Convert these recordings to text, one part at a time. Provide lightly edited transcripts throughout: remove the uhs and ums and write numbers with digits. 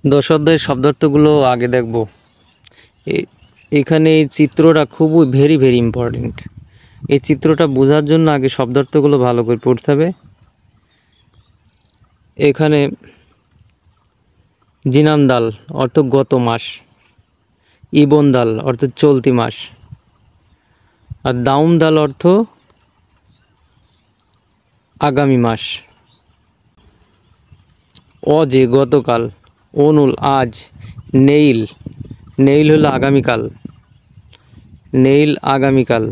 দশধ্যায়ের শব্দার্থগুলো আগে দেখব। এখানে এই চিত্রটা খুবই ভেরি ভেরি ইম্পর্টেন্ট। এই চিত্রটা বোঝার জন্য আগে শব্দার্থগুলো ভালো করে পড়তে হবে। এখানে জিনান্দাল অর্থ গত মাস, ইবনদাল অর্থ চলতি মাস, আর দাউমদাল অর্থ আগামী মাস। অজে গতকাল, অনুল আজ, নেইল নেইল হলো আগামীকাল, নেইল আগামীকাল।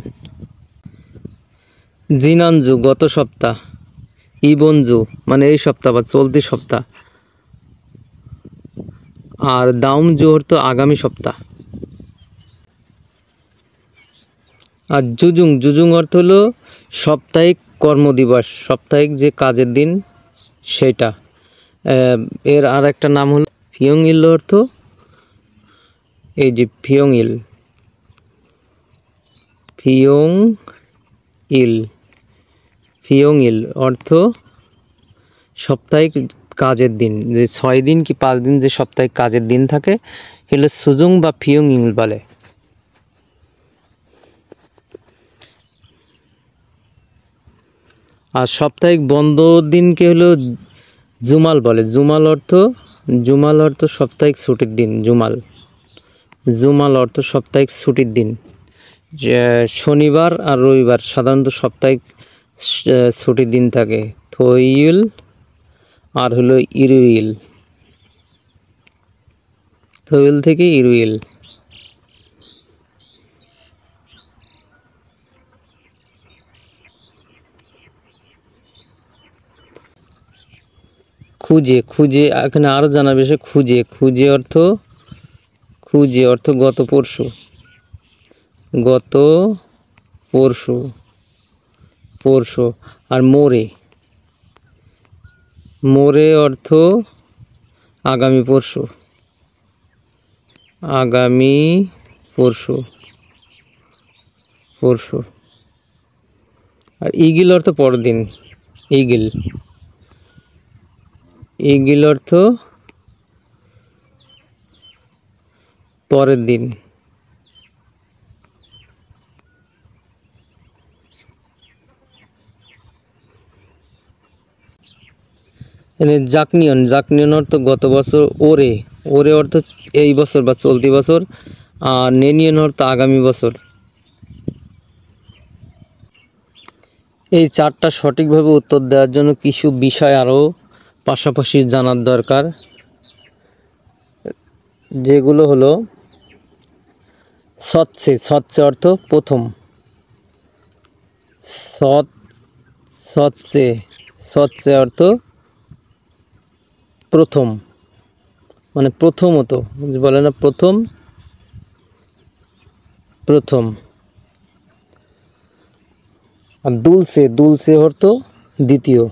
জিনানজু গত সপ্তাহ, ইবনজু মানে এই সপ্তাহ বা চলতি সপ্তাহ, আর দাউমজু অর্থ আগামী সপ্তাহ। আর জুজুং জুজুং অর্থ হলো সাপ্তাহিক কর্মদিবস, সাপ্তাহিক যে কাজের দিন সেটা। এর আর একটা নাম হলো ফিয়ংইল অর্থ এই যে ফিয়ংইল, ফিয়ংইল ফিয়ংইল অর্থ সাপ্তাহিক কাজের দিন, যে 6 দিন কি 5 দিন যে সাপ্তাহিক কাজের দিন থাকে হলো সুজুং বা ফিয়ংইল বলে। আর সাপ্তাহিক বন্ধ দিনকে হলো জুমাল বলে। জুমাল অর্থ সাপ্তাহিক ছুটির দিন। জুমাল অর্থ সাপ্তাহিক ছুটির দিন। যে শনিবার আর রবিবার সাধারণত সাপ্তাহিক ছুটির দিন থাকে। থইল আর হলো ইরুইল, থইল থেকে ইরুইল। খুঁজে খুঁজে এখানে আরও জানার বিষয়। খুঁজে অর্থ গত পরশু, পরশু। আর মোরে অর্থ আগামী পরশু, পরশু। আর ইগিল অর্থ পরের দিন, ইগিল অর্থ পরের দিন। জাকনিয়ন অর্থ গত বছর। ওরে অর্থ এই বছর বা চলতি বছর। আর নেনিয়ন অর্থ আগামী বছর। এই 4টা সঠিকভাবে উত্তর দেওয়ার জন্য কিছু বিষয় আরও পাশাপাশি জানার দরকার, যেগুলো হলো সৎসে অর্থ প্রথম, সৎসে অর্থ প্রথম, মানে প্রথমত বলে না, প্রথম। আর দুলসে অর্থ দ্বিতীয়,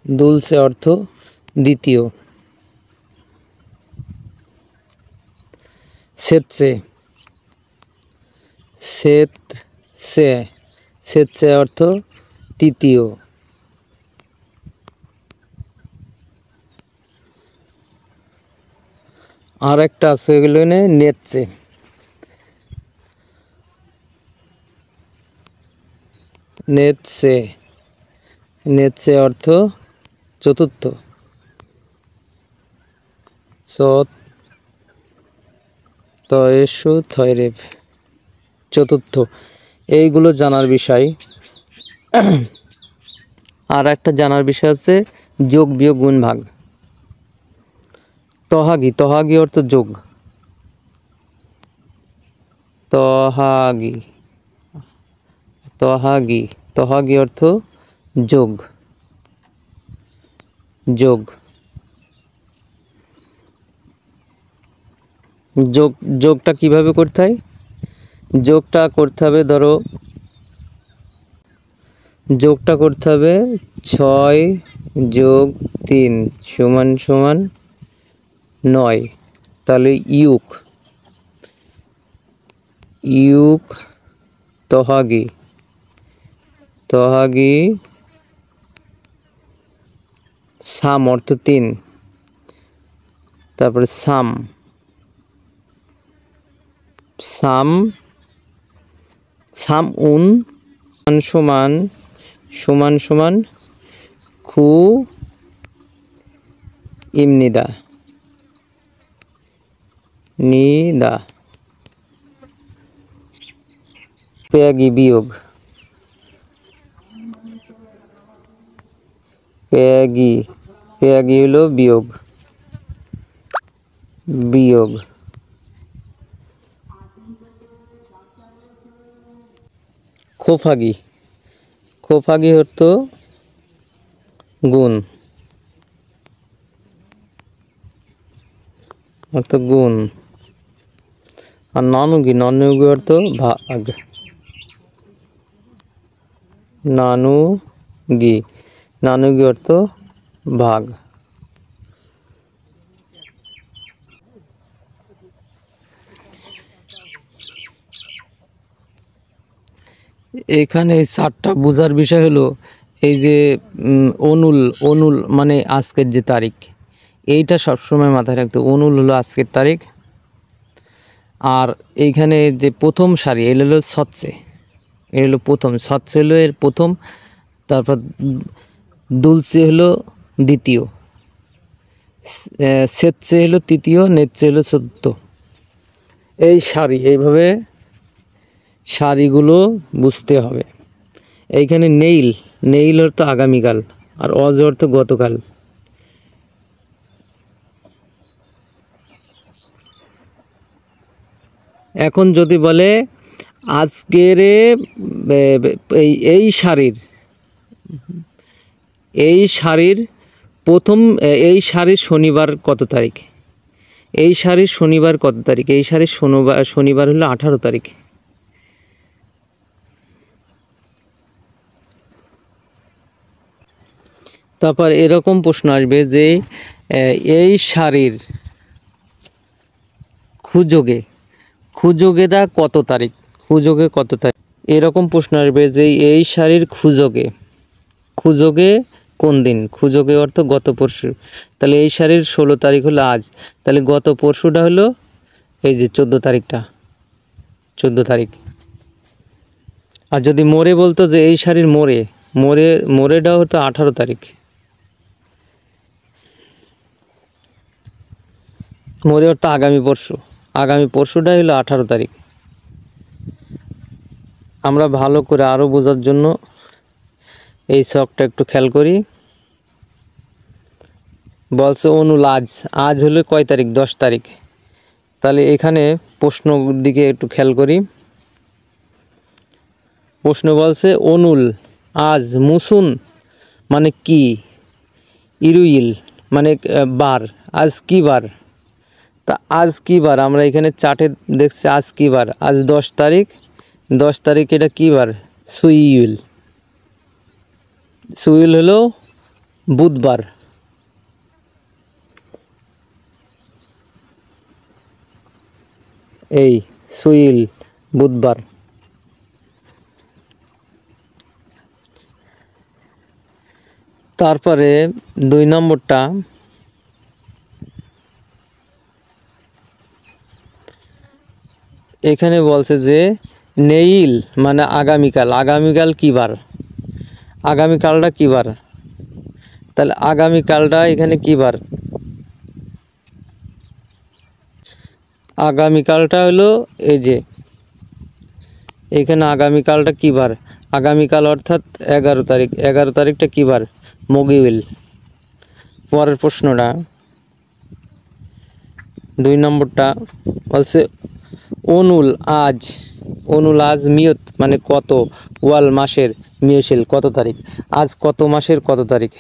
দুলসে অর্থ দ্বিতীয়। সেতসে অর্থ তৃতীয়। আর একটা আছে এগুলো নেতসে অর্থ চতুর্থ, তয়েসু থয়রেব চতুর্থ। এইগুলো জানার বিষয়। আর একটা জানার বিষয় আছে যোগ বিয়োগ গুণ ভাগ। তহাগি অর্থ যোগ, তহাগি অর্থ যোগ। যোগটা কিভাবে করতে হয়? যোগটা করতে হবে, ধরো যোগটা করতে হবে 6 যোগ 3 সমান 9। তাহলে ইউক তহাগি সাম অর্থ 3, তারপরে সাম, সাম, সাম উন সমান সমান সমান খু ইমনিদা নিদা। পেয়াগি বিয়োগ, পেয়াগি, পেয়াগি হলো বিয়োগ, বিয়োগ। খোফাগি, খোফাগি অর্থ গুণ, অর্থ গুণ। আর নানুগি, নানুগি অর্থ ভাগ, নানুগি, নানুগি অর্থ ভাগ। এখানে 4টা বোঝার বিষয় হলো এই যে অনুল, অনুল মানে আজকের যে তারিখ, এইটা সবসময় মাথায় রাখতে। অনুল হলো আজকের তারিখ। আর এইখানে যে প্রথম সারি এটা হলো সৎসে, এটা হলো প্রথম, সৎসে হলো এর প্রথম, তারপর দুলসে হলো দ্বিতীয়, সেতসে হলো তৃতীয়, নেতসে হলো চতুর্থ। এই সারি, এইভাবে সারিগুলো বুঝতে হবে। এইখানে নেইল, নেইল অর্থ আগামীকাল, আর অজ অর্থ গতকাল। এখন যদি বলে আজকের এই সারির, এই সারির প্রথম, এই সারির শনিবার কত তারিখ, এই সারির শনিবার কত তারিখ, এই সারির শনিবার হলো 18 তারিখ। তারপর এরকম প্রশ্ন আসবে যে এই সারির খুযোগে, খুযোগেদা কত তারিখ, খুযোগে কত তারিখ। এরকম প্রশ্ন আসবে যে এই সারির খুযোগে, খুযোগে কোন দিন, খুযোগে অর্থ গত পরশু। তাহলে এই সারির 16 তারিখ হলো আজ, তাহলে গত পরশুটা হলো এই যে 14 তারিখটা, 14 তারিখ। আর যদি মোরে বলতো যে এই সারির মোরে, মোরে, মোরেটা হতো 18 তারিখ, মোরে অর্থ আগামী পরশু, আগামী পরশুটাই হলো 18 তারিখ। আমরা ভালো করে আরও বোঝার জন্য এই ছকটা একটু খেয়াল করি। বলছে অনুল আজ, আজ হলো কয় তারিখ, 10 তারিখ। তাহলে এখানে প্রশ্ন দিকে একটু খেয়াল করি। প্রশ্ন বলছে অনুল আজ, মুসুন মানে কি, ইরুইল মানে বার, আজ কি বার। তা আজ কি বার, আমরা এখানে চার্টে দেখছি আজ কি বার, আজ 10 তারিখ, 10 তারিখ এটা কি বার, সুইল, সুইল হলো বুধবার। এই সুইল বুধবার। তারপরে 2 নম্বরটা, এখানে বলছে যে নেইল মানে আগামীকাল, আগামীকাল কী বার, আগামীকালটা কী বার। তাহলে আগামীকালটা এখানে কী বার, আগামীকালটা হলো এই যে এখানে আগামীকালটা কী বার, আগামীকাল অর্থাৎ 11 তারিখ, 11 তারিখটা কী বার, মগিউল। পরের প্রশ্নটা 2 নম্বরটা বলছে অনুল আজ, অনুল আজ মিয়ত মানে কত, ওয়াল মাসের মিয়শিল কত তারিখ, আজ কত মাসের কত তারিখ।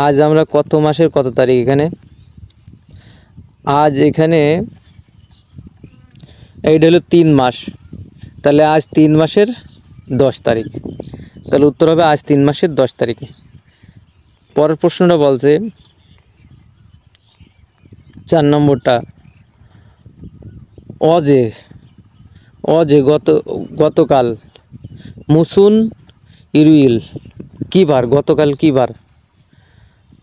আজ আমরা কত মাসের কত তারিখ, এখানে আজ, এখানে এইটা হলো 3 মাস, তাহলে আজ 3 মাসের 10 তারিখ। তাহলে উত্তর হবে আজ 3 মাসের 10 তারিখে। পরের প্রশ্নটা বলছে 4 নম্বরটা অজে, অজে গতকাল, মুসুন ইরুইল কী বার, গতকাল কী বার।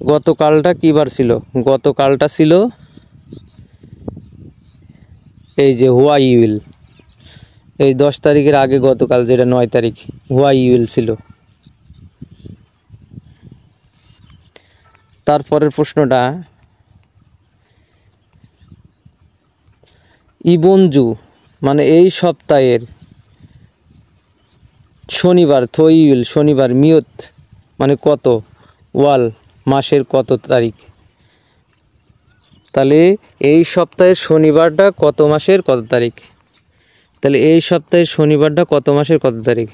গতকালটা কী বার ছিল? গতকালটা ছিল এই যে হোয়াই উইল, এই 10 তারিখের আগে গতকাল যেটা 9 তারিখ, হোয়াই উইল ছিল। তারপরের প্রশ্নটা, ইবনজু মানে এই সপ্তাহের শনিবার, থইউল শনিবার, মিয়ত মানে কত, ওয়াল মাসের কত তারিখ। তাহলে এই সপ্তাহের শনিবারটা কত মাসের কত তারিখ? তাহলে এই সপ্তাহের শনিবারটা কত মাসের কত তারিখ?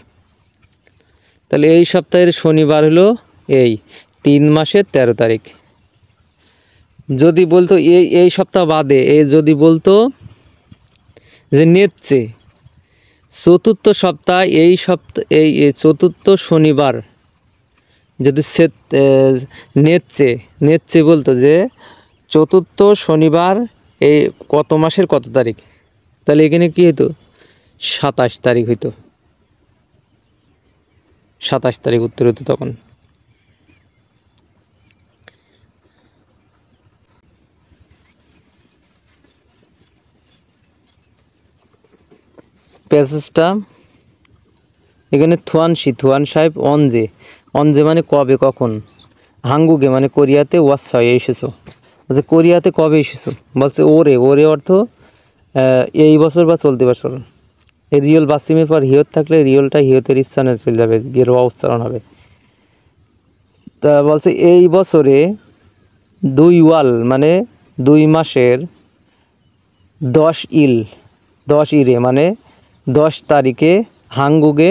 তাহলে এই সপ্তাহের শনিবার হলো এই 3 মাসের 13 তারিখ। যদি বলতো এই সপ্তাহ বাদে, যদি বলতো যে নেচ্ছে চতুর্থ সপ্তাহ, এই সপ্তাহ এই চতুর্থ শনিবার, যদি নেচ্ছে বলতো যে চতুর্থ শনিবার এই কত মাসের কত তারিখ, তাহলে এখানে কী হতো? 27 তারিখ হইতো, 27 তারিখ উত্তর হতো তখন। প্যাসেজটা এখানে থুয়ান সাহেব অনজে মানে কবে কখন, হাঙ্গুগে মানে কোরিয়াতে, ওয়াসায় এসেছো, বলছে কোরিয়াতে কবে এসেছো, বলছে ওরে অর্থ এই বছর বা চলতি বছর। এই রিয়ল বাসিমের পর হিয়ত থাকলে রিয়লটা হিয়তের স্থানে চলে যাবে, গিয়ে উচ্চারণ হবে। তা বলছে এই বছরে 2 ওয়াল মানে 2 মাসের 10 ইরে মানে 10 তারিখে হাঙ্গুগে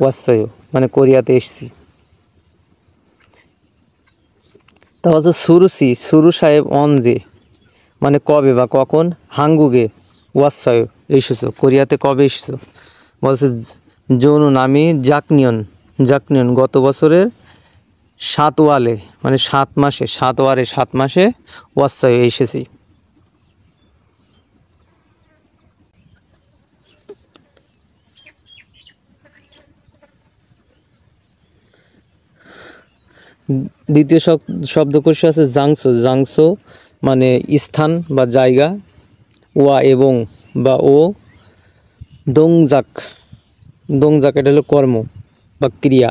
ওয়াসায় মানে কোরিয়াতে এসেছি। তা বলছে সুরু সাহেব অনজে মানে কবে বা কখন, হাঙ্গুগে ওয়াসায় এসেছো কোরিয়াতে কবে এসেছো, বলছে জৌনুন আমি জাকনিয়ন গত বছরের 7 ওয়ালে মানে 7 মাসে ওয়াসায় এসেছি। দ্বিতীয় শব্দকোষ আছে জাংসো মানে স্থান বা জায়গা, ওয়া এবং বা ও, দোংজাক এটা হলো কর্ম বা ক্রিয়া,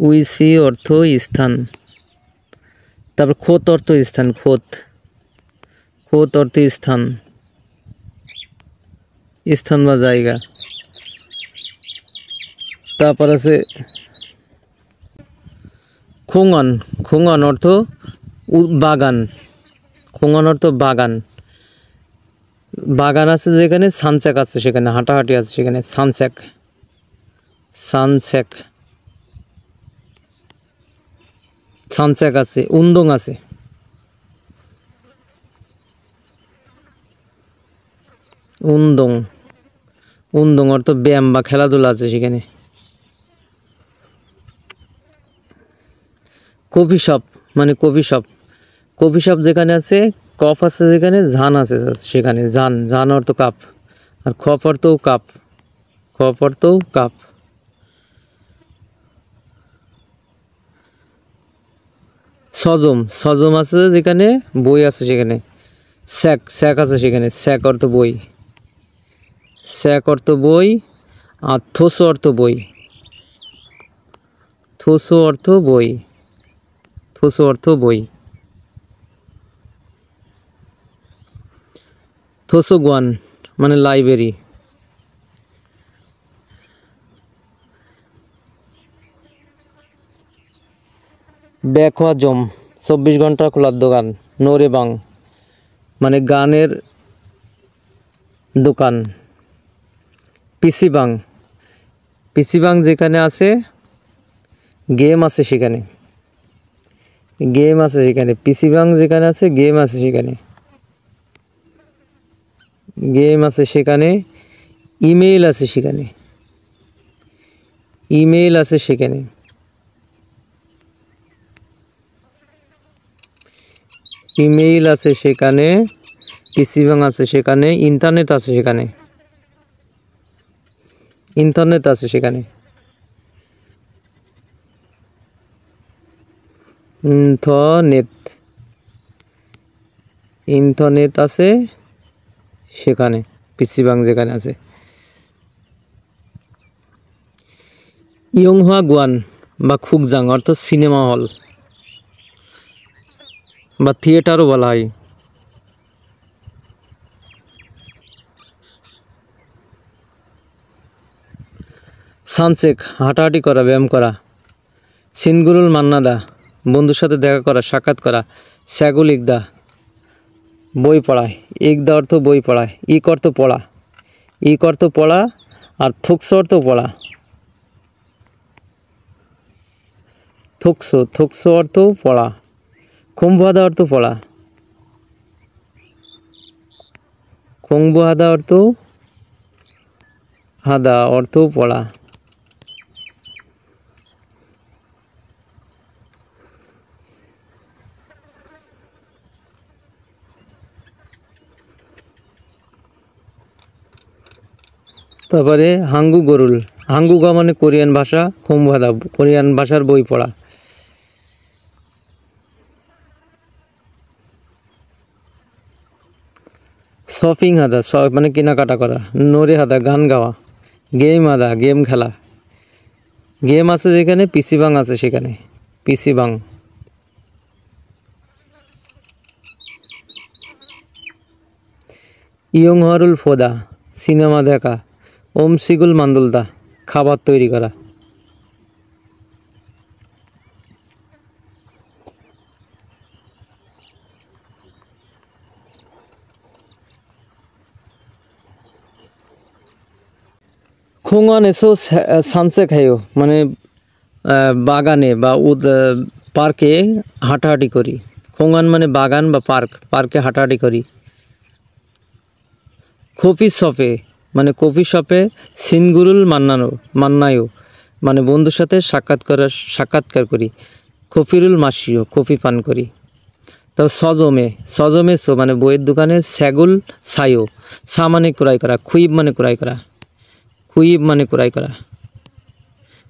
উইসি অর্থ স্থান, তারপর খোত অর্থ স্থান, খোত অর্থ স্থান বা জায়গা। তারপর আছে খোঙন অর্থ বাগান, বাগান আছে যেখানে, সানসেক আছে সেখানে, হাঁটাহাঁটি আছে সেখানে, সানসেক আছে, উন্দং আছে, উন্দং অর্থ ব্যায়াম বা খেলাধুলা আছে সেখানে। কফি শপ যেখানে আছে, কফ আছে যেখানে, ঝান আছে সেখানে, ঝান অর্থ কাপ, আর খপ অর্থও কাপ। সজম আছে যেখানে, বই আছে সেখানে, স্যাক আছে সেখানে, স্যাক অর্থ বই, আর থোসো অর্থ বই, থোসোগুয়ান মানে লাইব্রেরি। ব্যাকওয়াজম 24 ঘন্টা খোলার দোকান, নোরেবাং মানে গানের দোকান, পিসিবাং যেখানে আছে গেম আছে সেখানে, পিসিবাং যেখানে আছে গেম আছে সেখানে, ইমেইল আছে সেখানে, পিসিবাং আছে সেখানে, ইন্টারনেট আছে সেখানে। ইন্টারনেট ইন্টারনেট আছে সেখানে, পিসি বাং যেখানে আছে। ইয়ংহুয়া গুয়ান বা খুকজাং অর্থ সিনেমা হল বা থিয়েটারও বলা হয়। সানসেক হাঁটাহাঁটি করা, ব্যায়াম করা। সিনগুরুল মান্নাদা বন্ধুর সাথে দেখা করা, সাক্ষাৎ করা। স্যাগুল ইকদা বই পড়ায়, ইকদা অর্থ বই পড়ায়, ইক অর্থ পড়া, ইক অর্থ পড়া আর থুকসো অর্থ পড়া। থুকসো অর্থ পড়া, খুম্বুহাদা অর্থ পড়া, খুম্বুহাদা অর্থ হাদা অর্থ পড়া। তারপরে হাঙ্গু গরুল, হাঙ্গুগা মানে কোরিয়ান ভাষা, খুম্বুহাদা কোরিয়ান ভাষার বই পড়া। শপিং হাদা মানে কেনাকাটা করা। নোরে হাদা গান গাওয়া। গেম হাদা গেম খেলা। গেম আছে যেখানে পিসি বাং আছে সেখানে, পিসি বাং। ইয়ংহরুল ফোদা সিনেমা দেখা। ওম সিগুল মান্দুলদা খাবার তৈরি করা। খুঙ্গান এসো সানসে খাইও মানে বাগানে বা পার্কে হাঁটাহাঁটি করি। খুঙ্গান মানে বাগান বা পার্ক, পার্কে হাঁটাহাঁটি করি। কফি শপে মানে কফি শপে সিনগুরুল মান্নায়ও মানে বন্ধুর সাথে সাক্ষাৎকার করি। কফিরুল মাসিও কফি পান করি। তো সজমে সো মানে বইয়ের দোকানে। স্যাগুল সায়ো সা মানে ক্রয় করা, খুইব মানে ক্রয় করা, খুইব মানে ক্রয় করা।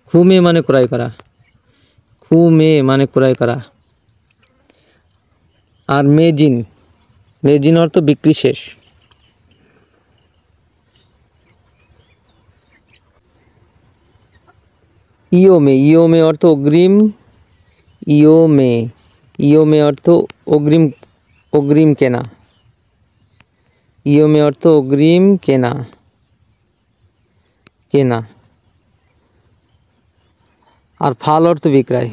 খুমে মানে ক্রয় করা, খুমে মানে ক্রয় করা। আর মেজিন অর্থ বিক্রি শেষ। ইয়োমে অর্থ অগ্রিম। ইয়োমে অর্থ অগ্রিম কেনা। ইয়োমে অর্থ অগ্রিম কেনা। আর ফাল অর্থ বিক্রয়।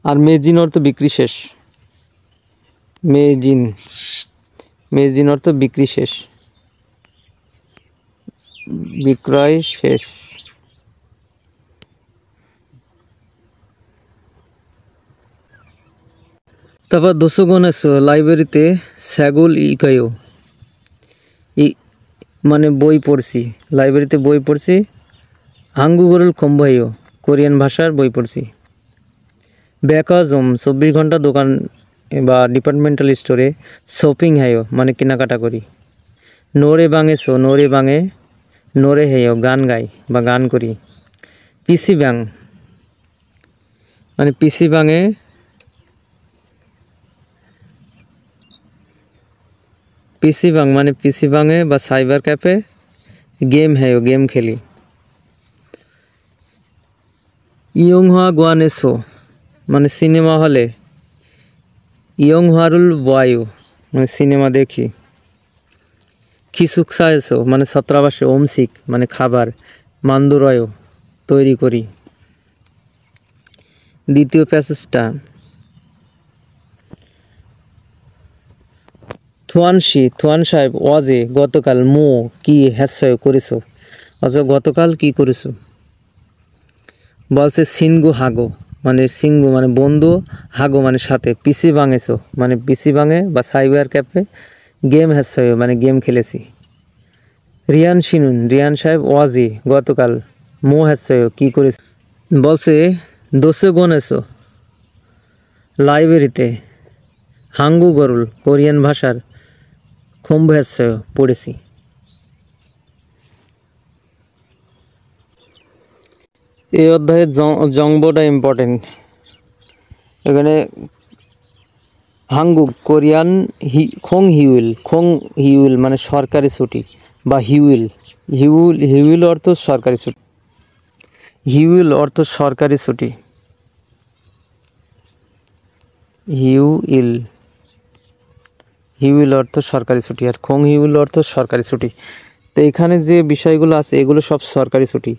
আর মেজিন অর্থ বিক্রি শেষ। মেজিন অর্থ বিক্রি শেষ, বিক্রয় শেষ। তারপর দোসোগণ এসো লাইব্রেরিতে স্যাগুল ইকায়ো মানে বই পড়ছি, লাইব্রেরিতে বই পড়ছি। হাঙ্গুগরুল খম্বাইও কোরিয়ান ভাষার বই পড়ছি। ব্যাকাজম 24 ঘন্টা দোকান বা ডিপার্টমেন্টাল স্টোরে শপিং হাইও মানে কেনাকাটা করি। নোরে বাঙে নোরে হেয় গান গাই বা গান করি। পিসি বাং মানে পিসি বাঙে বা সাইবার ক্যাফে গেম হেয় গেম খেলি। ইয়ংহুয়া গুয়ানেসো মানে সিনেমা হলে। ইয়ংহুয়ারুল বায়ু মানে সিনেমা দেখি। খিসুকসা এসো মানে ছত্রাবাসে। ওমসিক মানে খাবার। মান্দুরয় তৈরি করি। দ্বিতীয় প্যাসেজটা থুয়ান সাহেব ওয়াজে গতকাল কি হ্যাসয় করেছো, অথবা গতকাল কি করেছো। বলছে সিনগু হাগো মানে সিঙ্গু মানে বন্ধু, হাগো মানে সাথে। পিসি বাঙেছো মানে পিসি বাঙে বা সাইবার ক্যাফে। গেম হ্যাসয় মানে গেম খেলেছি। রিয়ান সাহেব ওয়াজি গতকাল। হ্যাসয় কি করেছে। বলছে দোসে গনেছো লাইব্রেরিতে। হাঙ্গু গরুল কোরিয়ান ভাষার খম্বু হ্যাসয় পড়েছি। এই অধ্যায়ে জংবোটা ইম্পর্টেন্ট। এখানে হাঙ্গুক কোরিয়ান খোং হিউইল মানে সরকারি ছুটি বা হিউইল অর্থ সরকারি ছুটি। হিউইল অর্থ সরকারি ছুটি। হিউইল অর্থ সরকারি ছুটি আর খোং হিউইল অর্থ সরকারি ছুটি। তো এখানে যে বিষয়গুলো আছে এগুলো সব সরকারি ছুটি,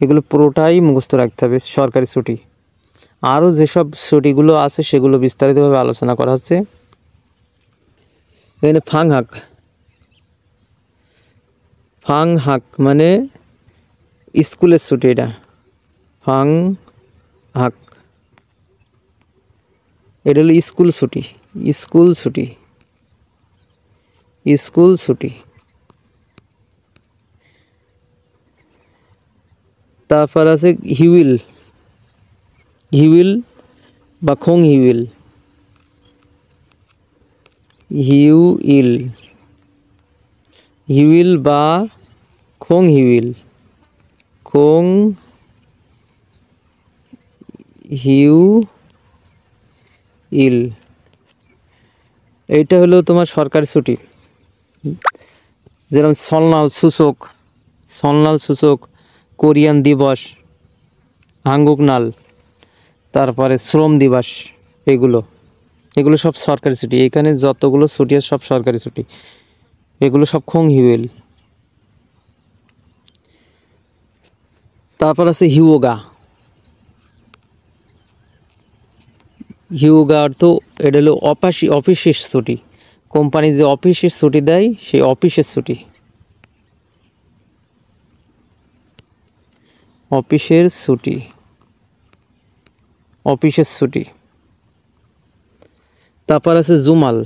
এগুলো পুরোটাই মুখস্থ রাখতে হবে। সরকারি ছুটি আরও যেসব ছুটিগুলো আছে সেগুলো বিস্তারিতভাবে আলোচনা করা হচ্ছে। এখানে ফাং হাক মানে স্কুলের ছুটি। এটা ফাং হাক, এটা হলো স্কুল ছুটি। তারপর আছে হিউইল বা খোং হিউইল বা খোং হিউইল এইটা হলো তোমার সরকারি ছুটি। যেরকম সলনাল সূচক, কোরিয়ান দিবস, হাঙ্গুকনাল, তারপরে শ্রম দিবস, এগুলো সব সরকারি ছুটি। এখানে যতগুলো ছুটি আছে সব সরকারি ছুটি, এগুলো সব খোং হিউইল। তারপর আছে হিউগা অর্থ এটা হলো অফিসের ছুটি। কোম্পানি যে অফিসের ছুটি দেয় সেই অফিসের ছুটি। তারপর আছে জুমাল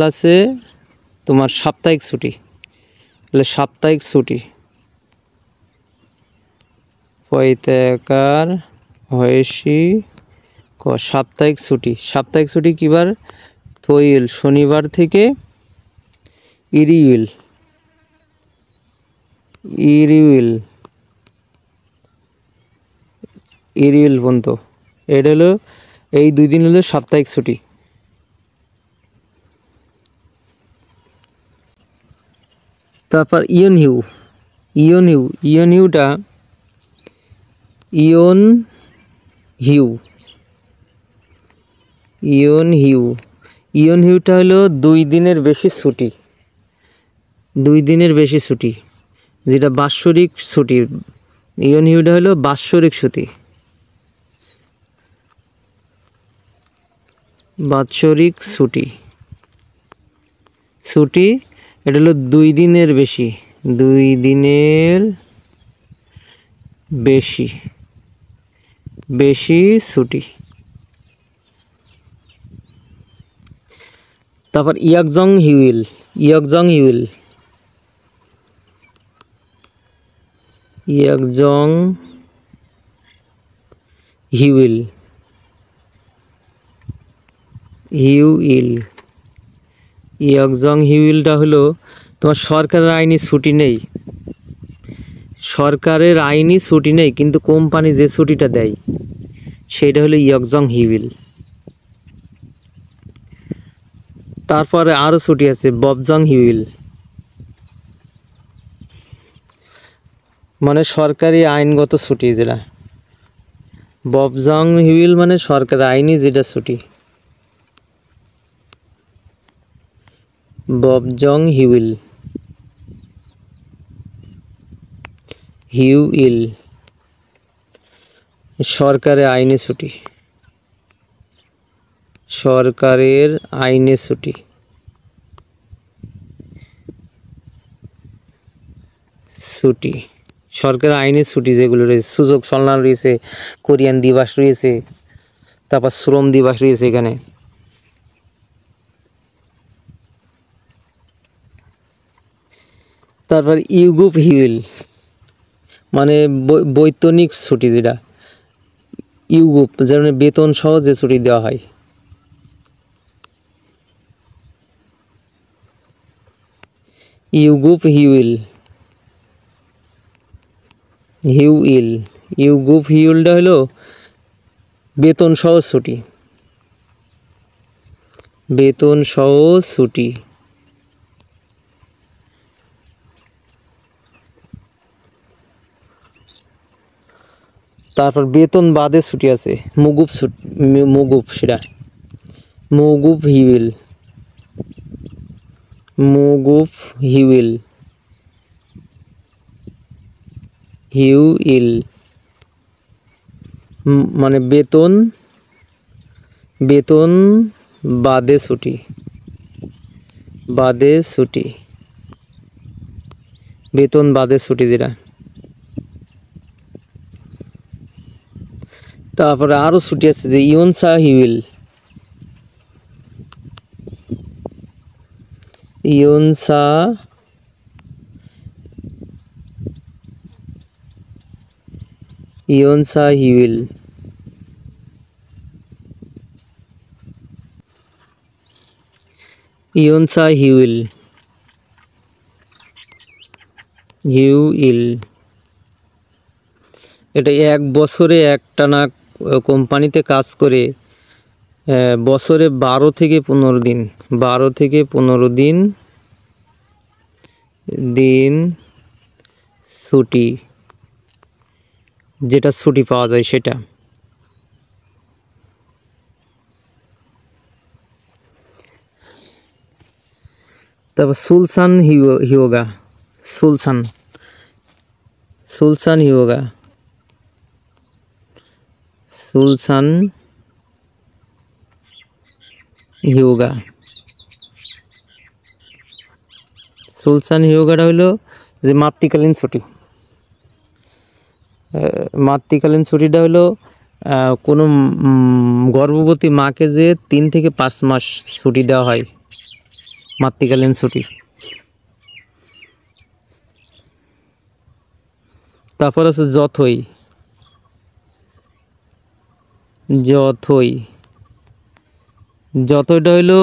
আছে তোমার সাপ্তাহিক ছুটি। পয়তাকার হয়েছি সাপ্তাহিক ছুটি কিবার থইল শনিবার থেকে ইরিউইল পর্যন্ত। এটা হলো এই 2 দিন হলো সাপ্তাহিক ছুটি। তারপর ইয়নহিউটা হলো 2 দিনের বেশি ছুটি, যেটা বাৎসরিক ছুটি। ইয়নহিউটা হলো বাৎসরিক ছুটি। এটা হলো 2 দিনের বেশি ছুটি। তারপর ইয়াকজং হিউইল হিউইলটা হলো তোমার সরকারের আইনি ছুটি নেই, কিন্তু কোম্পানি যে ছুটিটা দেয় সেটা হলো ইয়কজং হিউইল। তারপরে আরও ছুটি আছে ববজং হিউইল, মানে সরকারি আইনগত ছুটি। যেটা ববজং হিউইল মানে সরকারি আইনি যেটা ছুটি। ববজং হিউইল সরকারের আইনি ছুটি। সরকারের আইনি ছুটি যেগুলো রয়েছে, সুযোগ সন্মান রয়েছে, কোরিয়ান দিবস রয়েছে, তারপর শ্রম দিবস রয়েছে এখানে। তারপর ইউগুপ হিউইল মানে বৈতনিক ছুটি, যেটা ইউগুপ যেমন বেতন সহ যে ছুটি দেওয়া হয়। ইউগুফ হিউইল, হিউইল, ইউগুফ হিউইলটা হলো বেতন সহ ছুটি, বেতন সহ ছুটি। তারপর বেতন বাদে ছুটি আছে মুগুফ ছুটি, মুগুফ, সেটা মুগুফ হিউইল, মুগুফ হিউইল, হিউইল মানে বেতন, বেতন বাদে ছুটি, বাদে ছুটি, বেতন বাদে ছুটি যেটা। তারপরে আরো ছুটি আছে যে ইয়নসা হিউইল, ইয়নসা ইয়নসা হিউইল, ইয়নসা হিউইল, হিউইল এটা 1 বছরে একটানা কোম্পানিতে কাজ করে বছরে 12 থেকে 15 দিন, 12 থেকে 15 দিন দিন ছুটি, যেটা ছুটি পাওয়া যায় সেটা। তারপর সুলসান হিয়োগা, সুলসান, সুলসান হিয়োগা, সুলসান হিয়োগা, সুলসান হিয়োগাটা হলো যে মাতৃকালীন ছুটি। মাতৃকালীন ছুটিটা হলো কোনো গর্ভবতী মাকে যে 3 থেকে 5 মাস ছুটি দেওয়া হয়, মাতৃকালীন ছুটি। তারপর আছে যথই, যথই, যথইটা হইলো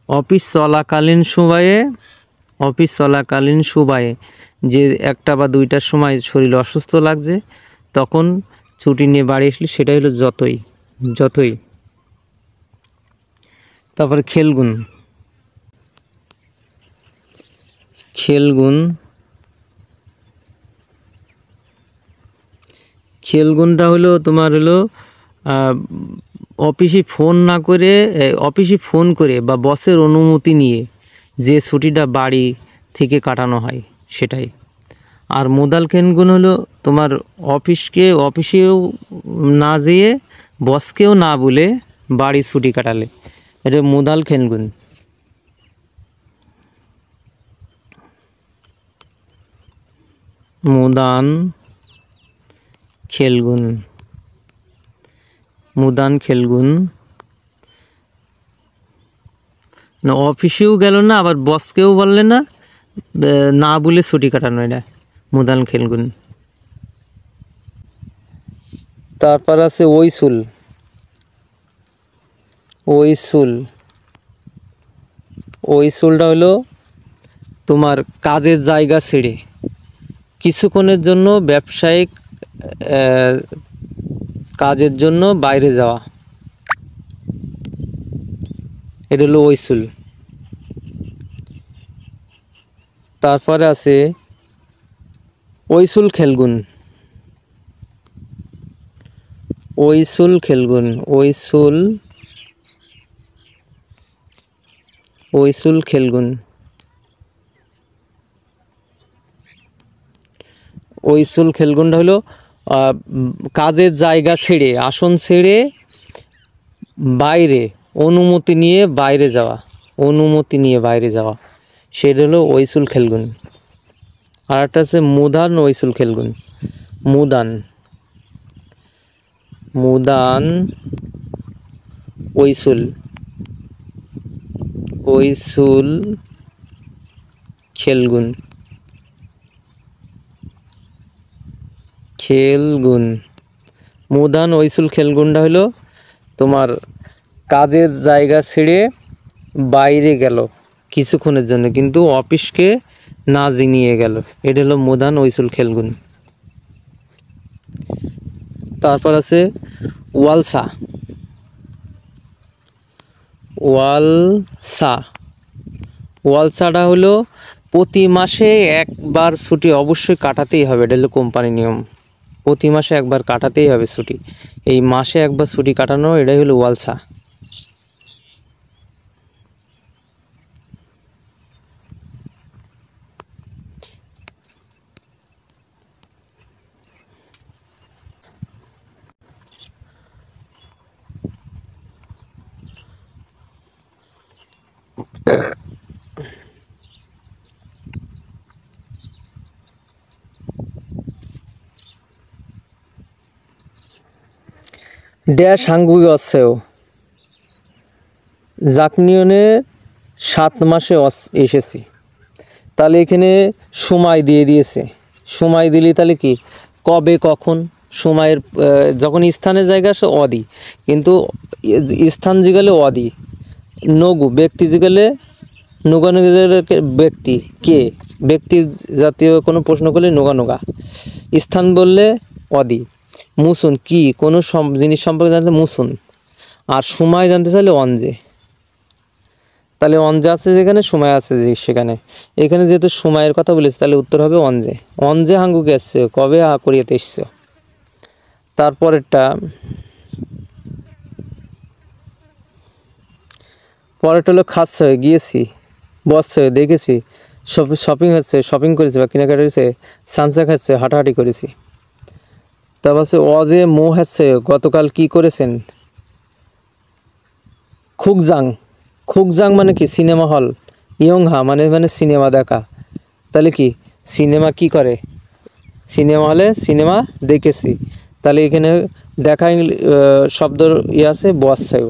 অফিস চলাকালীন সময়ে, অফিস চলাকালীন সময়ে যে 1টা বা 2টার সময় শরীর অসুস্থ লাগছে তখন ছুটি নিয়ে বাড়ি আসলে সেটাই হলো যথই, যথই। তারপরে খেলগুন, খেলগুন, খেলগুনটা হলো তোমার হলো অফিসে ফোন না করে, অফিসে ফোন করে বা বসের অনুমতি নিয়ে যে ছুটিটা বাড়ি থেকে কাটানো হয় সেটাই। আর মোদাল খেলগুন হলো তোমার অফিসেও না যেয়ে বসকেও না বলে বাড়ি ছুটি কাটালে, এটা মোদাল খেলগুন। মুদান খেলগুন, মুদান খেলগুন না, অফিসেও গেল না আবার বসকেও বললে না, না বলে ছুটি কাটানো, এটা মুদান খেলগুন। তারপর আছে ওইসুল, ওইসুল, ওইসুলটা হলো তোমার কাজের জায়গা ছেড়ে কিছুক্ষণের জন্য ব্যবসায়িক কাজের জন্য বাইরে যাওয়া, এটা হলো ওইসুল। তারপরে আছে ওইসুল খেলগুন, ওইসুল খেলগুন, ওইসুল, ওইসুল খেলগুন, ওইসুল খেলগুনটা হলো কাজের জায়গা ছেড়ে, আসন ছেড়ে বাইরে অনুমতি নিয়ে বাইরে যাওয়া, অনুমতি নিয়ে বাইরে যাওয়া, সেটা হলো ওইসুল খেলগুন। আর একটা আছে মুদান ওইসুল খেলগুন, মুদান, মুদান ওইসুল, ওইসুল খেলগুন, খেলগুন। মুদান ওইসুল খেলগুনটা হলো তোমার কাজের জায়গা ছেড়ে বাইরে গেল কিছুক্ষণের জন্য, কিন্তু অফিসকে না জিনিয়ে গেল, এটা হলো মুদান ওইসুল খেলগুন। তারপর আছে ওয়ালসা। ওয়ালসা, ওয়ালসাটা হলো প্রতি মাসে একবার ছুটি অবশ্যই কাটাতেই হবে, এটা হলো কোম্পানি নিয়ম। প্রতি মাসে একবার কাটাতেই হবে ছুটি, এই মাসে একবার ছুটি কাটানো, এটাই হলো ওয়ালসা। ড্যাশ হাঙ্গুই অস্যেও জাকনিয়নে 7 মাসে এসেছি, তাহলে এখানে সময় দিয়ে দিয়েছে। সময় দিলে তাহলে কি কবে কখন সময়ের যখন স্থানের জায়গা আসে অদি, কিন্তু স্থান জিগালে অদি, নগু ব্যক্তি জিগালে নোগানুগা ব্যক্তি কে, ব্যক্তি জাতীয় কোনো প্রশ্ন করলে নোগা, স্থান বললে অদি, মুসুন কি কোনো জিনিস সম্পর্কে জানতে মুসুন, আর সময় জানতে চাইলে অঞ্জে। তাহলে অঞ্জে আছে যেখানে সময় আছে সেখানে, এখানে যেহেতু সময়ের কথা বলেছি তাহলে উত্তর হবে অঞ্জে। অঞ্জে হাঙ্গুকে এসছে, কবে করিয়াতে এসছো। তারপরেরটা, পরেরটা হলো খাচ্ছে গিয়েছি, বসছে দেখেছি, শপিং হচ্ছে শপিং করেছি বা কেনাকাটা করেছে, সানসা খাচ্ছে হাঁটাহাঁটি করেছি। তারপর হচ্ছে অজে মো হচ্ছে গতকাল কি করেছেন। খুকজাং, খুকজাং মানে কি সিনেমা হল, ইয়ংহা মানে মানে সিনেমা দেখা, তাহলে কি সিনেমা কি করে, সিনেমা হলে সিনেমা দেখেছি, তাহলে এখানে দেখা শব্দ ইয়ে আছে বসায়।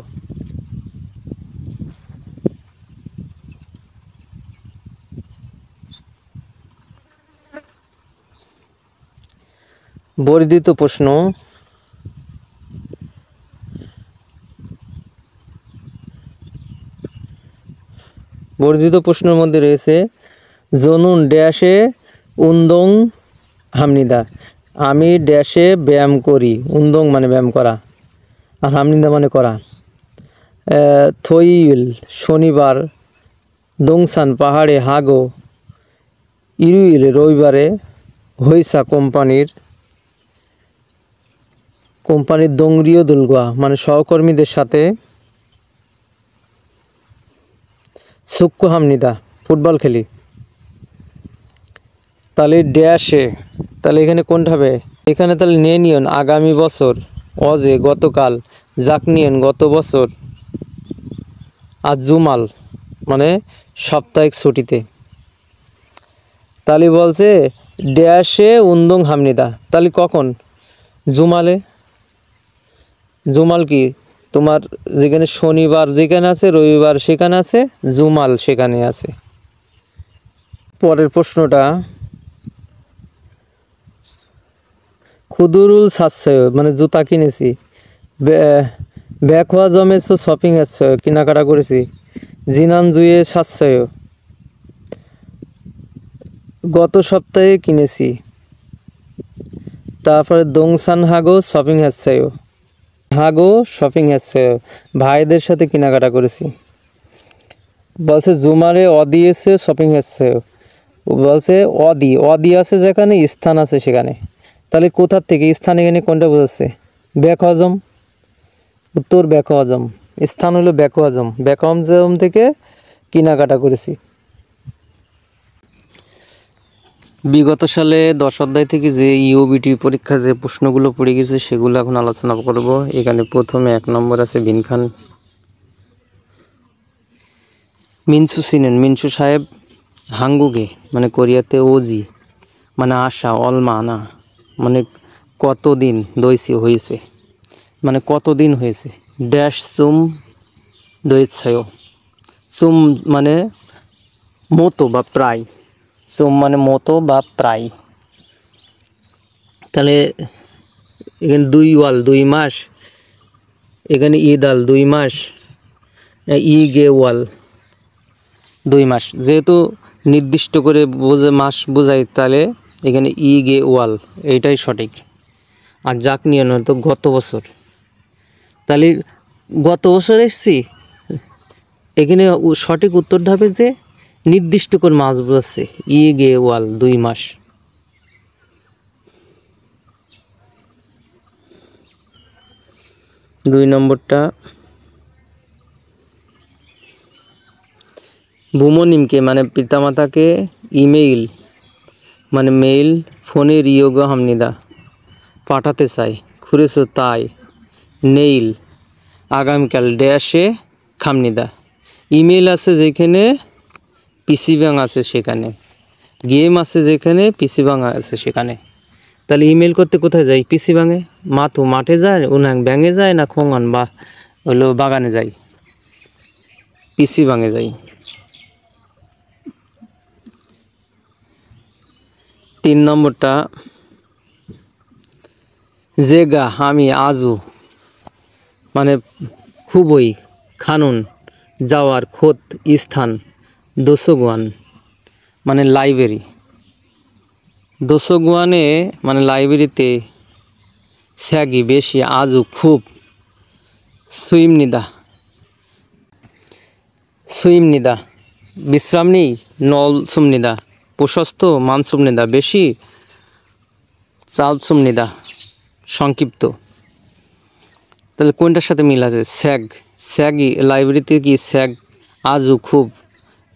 বর্ধিত প্রশ্ন, বর্ধিত প্রশ্নের মধ্যে রয়েছে জনুন ড্যাশে উন্দং হামনিদা, আমি ড্যাশে ব্যায়াম করি, উন্দং মানে ব্যায়াম করা আর হামনিদা মানে করা। থইল শনিবার, দংসান পাহাড়ে হাগো, ইরুইল রবিবারে, হইসা কোম্পানির দংরিও দুলগা মানে সহকর্মীদের সাথে, সুক্কু হামনিদা ফুটবল খেলি। তাহলে ড্যাশে, তাহলে এখানে কোনটা হবে, এখানে তাহলে নেনিয়ন আগামী বছর, অজে গতকাল, জাকনিয়ন গত বছর, আর জুমাল মানে সাপ্তাহিক ছুটিতে। তাহলে বলছে ড্যাশে উন্দং হামনিদা, তাহলে কখন, জুমালে। জুমাল কি তোমার যেখানে শনিবার যেখানে আছে, রবিবার সেখানে আছে, জুমাল সেখানে আছে। পরের প্রশ্নটা, খুদুরুল সাশ্রয় মানে জুতা কিনেছি, ব্যাক হওয়া জমেছো শপিং আছে কেনাকাটা করেছি, জিনান জুয়ে সাশ্রয় গত সপ্তাহে কিনেছি। তারপরে দংসান হাগো শপিং হ্যাসায়ও, হাগো শপিং হ্যাসায়ও ভাইদের সাথে কেনাকাটা করেছি। বলছে জুমারে অদি এসে শপিং হ্যাসায়ও, বলছে অদি, অদি আছে যেখানে স্থান আছে সেখানে, তাহলে কোথার থেকে স্থান, এখানে কোনটা বোঝাচ্ছে, ব্যাক হজম, উত্তর ব্যাক হজম, স্থান হলো ব্যাক হজম, ব্যাক হজম থেকে কেনাকাটা করেছি। বিগত সালে 10 অধ্যায় থেকে যে ইউবিটি পরীক্ষার যে প্রশ্নগুলো পড়ে গেছে সেগুলো এখন আলোচনা করব। এখানে প্রথমে 1 নম্বর আছে বিনখান। মিনসু সিনেন, মিনসু সাহেব হাঙ্গুগে মানে কোরিয়াতে ওজি মানে আশা, অলমা না মানে কতদিন দইছি হয়েছে, মানে কতদিন হয়েছে। ড্যাশ সুম দইছয়, সুম মানে মতো বা প্রায়, সুম মানে মতো বা প্রায়। তাহলে এখানে 2 ওয়াল 2 মাস, এখানে ঈদাল 2 মাস, ই গে ওয়াল 2 মাস, যেহেতু নির্দিষ্ট করে মাস বোঝায়, তাহলে এখানে ই গে ওয়াল, এইটাই সঠিক। আর যাক নিয়ে নয়তো গত বছর, তাহলে গত বছর এসছি, এখানে সঠিক উত্তরটা হবে যে নির্দিষ্ট করে মাস বোঝাচ্ছে, ই গে ওয়াল 2 মাস। দুই নম্বরটা, বুমনিমকে মানে পিতামাতাকে ইমেইল মানে মেইল ফোনের ইয়োগ হামনিদা পাঠাতে চাই, খুঁড়েছো তাই নেইল আগামীকাল ড্যাশে খামনিদা। ইমেইল আছে যেখানে পিসি ব্যাং আছে সেখানে, গেম আছে যেখানে পিসি ব্যাং আছে সেখানে। তাহলে ইমেল করতে কোথায় যাই? পিসি ব্যাঙে। মাথু মাঠে যায়, উনাং ব্যাঙে যায়, না খোঙান বা হলো বাগানে যাই? পিসি ব্যাঙে যাই। 3 নম্বরটা, জেগা আমি আজু মানে খুবই, খানুন যাওয়ার, খোদ স্থান, দোসগুয়ান মানে লাইব্রেরি। দোসগুয়ানে মানে লাইব্রেরিতে, স্যাগি বেশি, আজু খুব, সুইমনিদা সুইমনিদা বিশ্রাম নেই, নল সুমনিদা প্রশস্ত, মানসুমনিদা বেশি, চাল সুমনিদা সংক্ষিপ্ত। তাহলে কোনটার সাথে মিল আছে? স্যাগ, স্যাগই লাইব্রেরিতে কি স্যাগ, আজু খুব,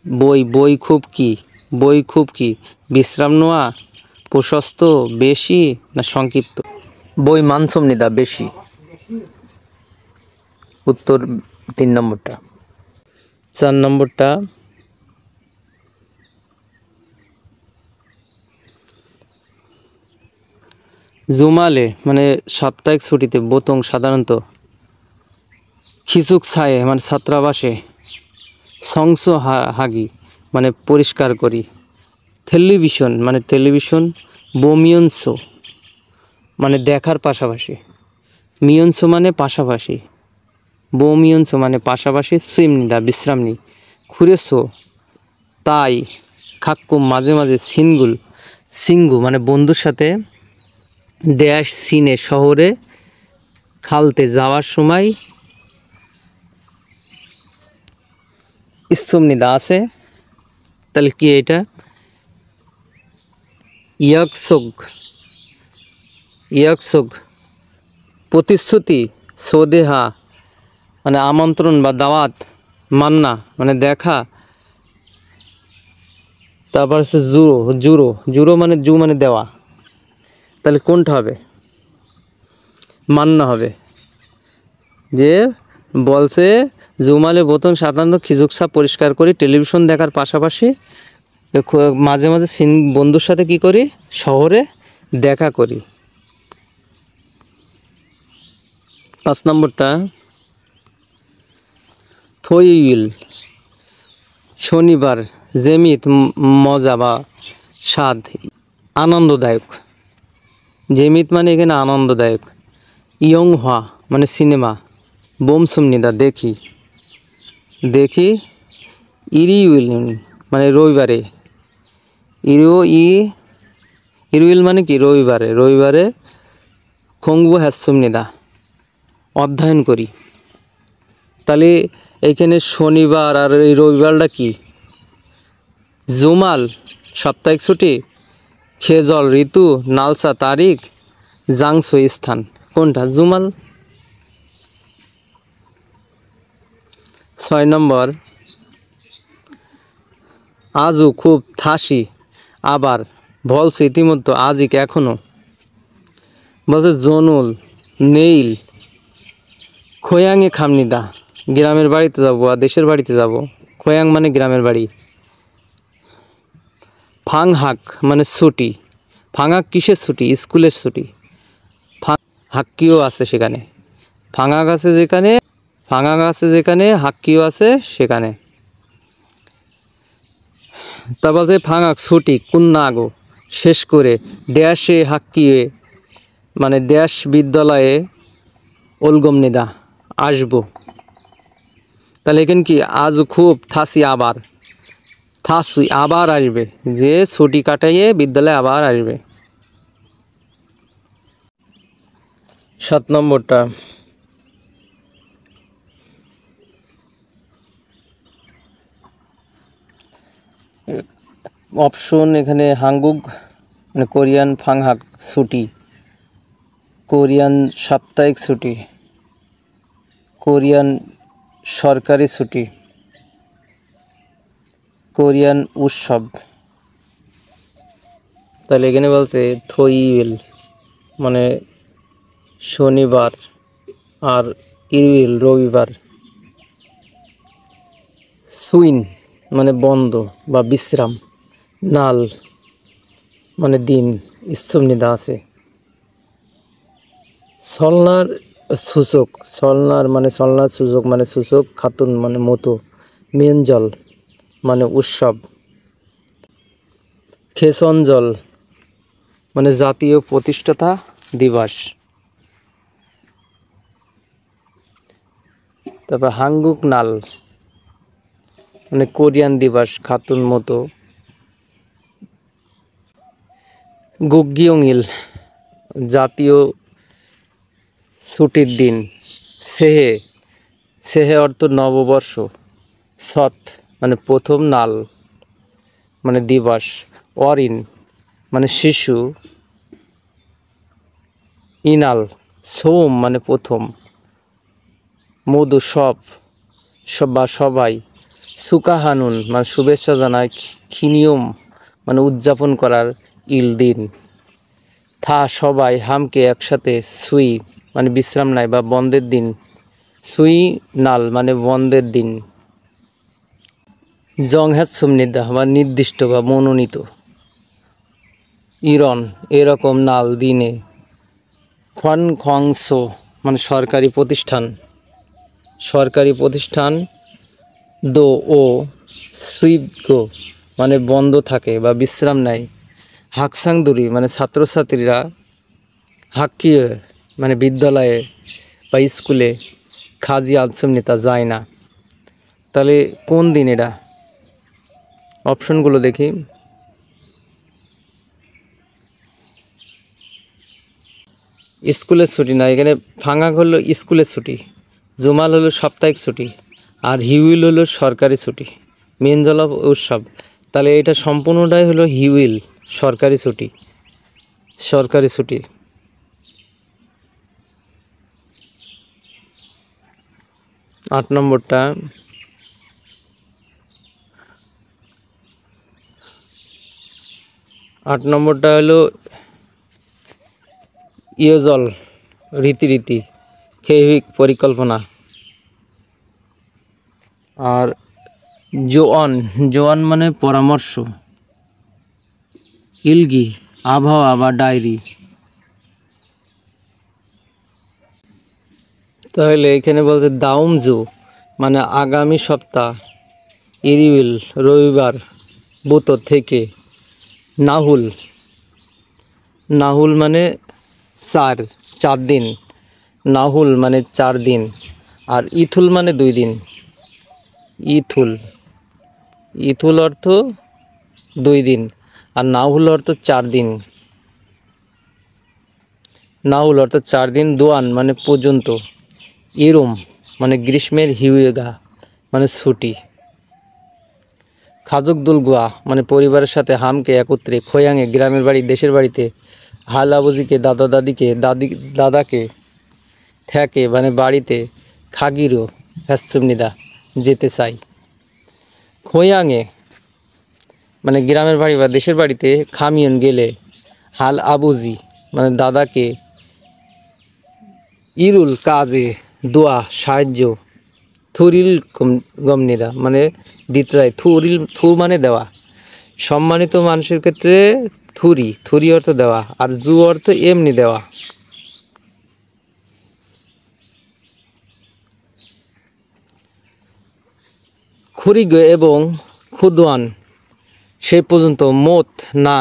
বই, বই খুব কি, বই খুব কি, বিশ্রাম নেওয়া, প্রশস্ত, বেশি না সংক্ষিপ্ত? বই মানসুমনিদা বেশি। উত্তর 3 নম্বরটা। 4 নম্বরটা, জুমালে মানে সাপ্তাহিক ছুটিতে, বোতং সাধারণত, খিচুক ছায়ে মানে ছাত্রাবাসে, সংস হাগি মানে পরিষ্কার করি, টেলিভিশন মানে টেলিভিশন, বোমিয়ন্স মানে দেখার পাশাপাশি, মিয়ন্স মানে পাশাপাশি, বোমিয়ন্স মানে পাশাপাশি, সুইমনিদা বিশ্রাম নি, খুরেসো তাই, খাক্কুম মাঝে মাঝে, সিনগুল সিঙ্গু মানে বন্ধুর সাথে, ড্যাশ সিনে শহরে, খালতে যাওয়ার সময়, ইসমনিদা আছে। তাহলে কি এটা? ইয়াকসোগ, ইয়াকসোগ প্রতিশ্রুতি, সোদেহা মানে আমন্ত্রণ বা দাওয়াত, মান্না মানে দেখা, তারপর হচ্ছে জুরো, জুরো, জুরো মানে জু মানে দেওয়া। তাহলে কোনটা হবে? মান্না হবে। যে বলছে জুমালে বোতন সাধারণত খিজুকসা পরিষ্কার করি, টেলিভিশন দেখার পাশাপাশি মাঝে মাঝে বন্ধুর সাথে কি করি? শহরে দেখা করি। 5 নম্বরটা, থইউইল শনিবার, জেমিত মজা বা স্বাদ, আনন্দদায়ক। জেমিত মানে এখানে আনন্দদায়ক। ইয়ং হওয়া মানে সিনেমা, বোমসুমনিদা দেখি, দেখি, ইরিউইল মানে রবিবারে, ইরুইল মানে কি? রবিবারে, রবিবারে, খংবু হ্যাসুমনিদা অধ্যয়ন করি। তাহলে এইখানে শনিবার আর এই রবিবারটা কি? জুমাল সাপ্তাহিক ছুটি, খেজল ঋতু, নালসা তারিখ, জাংসু স্থান। কোনটা? জুমাল। 6 নম্বর, আজও খুব, থাসি আবার, বলছে ইতিমধ্যে, আজিক এখনো, বলছে জনুল নেইল, খোয়াংয়ে খামনিদা গ্রামের বাড়িতে যাব আর দেশের বাড়িতে যাব। খোয়াং মানে গ্রামের বাড়ি। ফাং হাক মানে ছুটি, ফাঙাক কিসের ছুটি? স্কুলের ছুটি। হাক্কিও আছে সেখানে, ফাঙাক আছে যেখানে, ফাঙাক আছে যেখানে, হাক্কিও আছে সেখানে। তা বলছে ফাঙাক ছুটি কুন্নাগো শেষ করে, ড্যাশে হাক্কিয়ে মানে ড্যাশ বিদ্যালয়ে, ওলগমনিদা আসবো। তাহলে এখানে কি? আজ খুব, থাসি আবার, থা সুই আবার আসবে, যে ছুটি কাটাইয়ে বিদ্যালয়ে আবার আসবে। 7 নম্বরটা অপশন, এখানে হাঙ্গুক মানে কোরিয়ান ফাংহাক ছুটি, কোরিয়ান সাপ্তাহিক ছুটি, কোরিয়ান সরকারি ছুটি, কোরিয়ান উৎসব। তাহলে এখানে বলছে থইউইল মানে শনিবার আর ইউইল রবিবার, সুইন মানে বন্ধ বা বিশ্রাম, নাল মানে দিন, স্তম্ভনিদা আছে। সলনার সূচক, সলনার মানে সলনার সূচক মানে সূচক, খাতুন মানে মতো, মেনজল মানে উৎসব, খেসঞ্জল মানে জাতীয় প্রতিষ্ঠাতা দিবস। তারপর হাঙ্গুক নাল মানে কোরিয়ান দিবস, খাতুন মতো। গুগিয়ংইল জাতীয় ছুটির দিন। সেহে, সেহে অর্থ নববর্ষ। সৎ মানে প্রথম, নাল মানে দিবস, অরিন মানে শিশু, ইনাল সোম মানে প্রথম, মধু সব বা সবাই, সুকাহানুন মানে শুভেচ্ছা জানায়, খিনিয়ম মানে উদযাপন করার ইল দিন, থা সবাই, হামকে একসাথে, সুই মানে বিশ্রাম নেয় বা বন্ধের দিন, সুই নাল মানে বন্ধের দিন, জংহ্যাৎসুমনিদা বা নির্দিষ্ট বা মনোনীত, ইরন এরকম নাল দিনে, ফন খংসো মানে সরকারি প্রতিষ্ঠান, সরকারি প্রতিষ্ঠান, দো ও সুইগো মানে বন্ধ থাকে বা বিশ্রাম নেয়, হাকসাংদুরি মানে ছাত্রছাত্রীরা, হাক্কিয়ে মানে বিদ্যালয়ে বা স্কুলে, খাজি আলসুমনিতা যায় না। তাহলে কোন দিন এটা? অপশনগুলো দেখি। স্কুলের ছুটি না, এখানে ফাঙ্গাক হলো স্কুলের ছুটি, জুমাল হলো সাপ্তাহিক ছুটি, আর হিউইল হলো সরকারি ছুটি, মেনজল উৎসব। তাহলে এটা সম্পূর্ণটাই হলো হিউইল, সরকারি ছুটি, সরকারি ছুটি। 8 নম্বরটা হলো ইয়োজল রীতিরীতি, খেহিক পরিকল্পনা। আর জোয়ান, জোয়ান মানে পরামর্শ, ইলগি আবহাওয়া বা ডায়েরি। তাহলে এখানে বলতে দাউমজু মানে আগামী সপ্তাহ, ইরিউইল রবিবার, বুতো থেকে, নাহুল, নাহুল মানে 4 দিন, নাহুল মানে 4 দিন, আর ইথুল মানে 2 দিন, ইথুল, ইথুল অর্থ 2 দিন, আর নাহুল অর্থ 4 দিন, নাহুল অর্থ 4 দিন, দোয়ান মানে পর্যন্ত, ইরুম মানে গ্রীষ্মের হিউয়েগা মানে ছুটি, খাজকদুল গোয়া মানে পরিবারের সাথে, হামকে একত্রে, খোয়াংয়ে গ্রামের বাড়ি দেশের বাড়িতে, হাল আবুজিকে দাদা দাদিকে, দাদাকে, থ্যাকে মানে বাড়িতে, খাগিরো হ্যাসুমনিদা যেতে চাই, খোয়াংয়ে মানে গ্রামের বাড়ি বা দেশের বাড়িতে, খামিয়ন গেলে, হাল আবুজি মানে দাদাকে, ইরুল কাজে দোয়া সাহায্য, থুরিল গমনিদা মানে দিতে চাই, থুরিল থু মানে দেওয়া, সম্মানিত মানুষের ক্ষেত্রে থুরি, থুরি অর্থ দেওয়া, আর জু অর্থ এমনি দেওয়া। খুরিগ এবং খুদওয়ান সেই পর্যন্ত, মোত না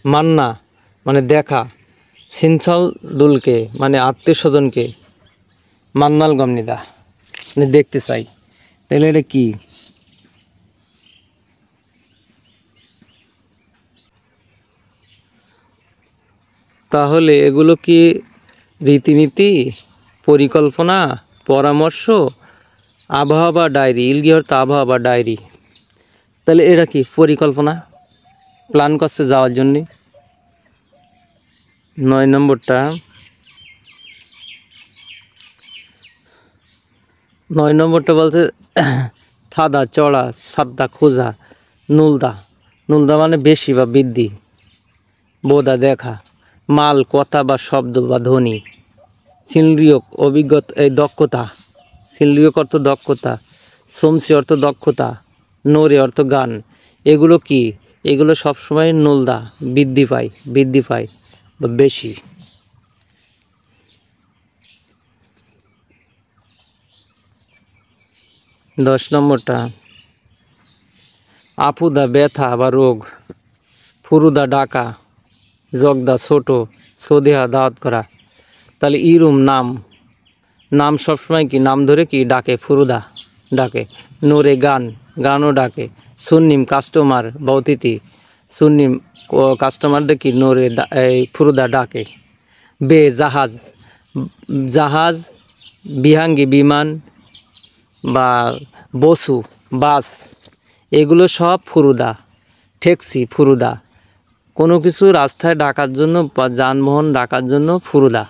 মান্না মানে দেখা, সিনসাল দুলকে মানে আত্মীয় স্বজনকে, মান্নাল গমনিদা মানে দেখতে চাই। তাহলে এটা কি? তাহলে এগুলো কি রীতিনীতি, পরিকল্পনা, পরামর্শ, আবহাওয়া বা ডায়েরি? ইলগি অর্থ আবহাওয়া বা ডায়েরি। তাহলে এটা কি পরিকল্পনা, প্ল্যান করছে যাওয়ার জন্যে। 9 নম্বরটা, 9 নম্বরটা বলছে থাদা চড়া, সাদ্দা খোঁজা, নুলদা। নুলদা মানে বেশি বা বৃদ্ধি, বোধা দেখা, মাল কথা বা শব্দ বা ধ্বনি, সিলরিয়ক অভিজ্ঞতা, এই দক্ষতা, সিলরিয়ক অর্থ দক্ষতা, সোমসি অর্থ দক্ষতা, নোরে অর্থ গান। এগুলো কি? এগুলো সবসময় নুলদা, বৃদ্ধি পায় বা বেশি। 10 নম্বরটা, আপুদা ব্যথা বা রোগ, ফুরুদা ডাকা, জগদা ছোট, সদেহা দাওয়াত করা। তাহলে ইরুম নাম সবসময় কি নাম ধরে কি ডাকে, ফুরুদা ডাকে। নোরে গানও ডাকে। সুন্নিম কাস্টমার বা অতিথি, সুন্নিম কাস্টমারদের কি নোরে এই ফুরুদা ডাকে। বে জাহাজ, বিহাঙ্গী বিমান বা বসু বাস, এগুলো সব ফুরুদা। ট্যাক্সি ফুরুদা, কোনো কিছু রাস্তায় ডাকার জন্য বা যানবাহন ডাকার জন্য ফুরুদা।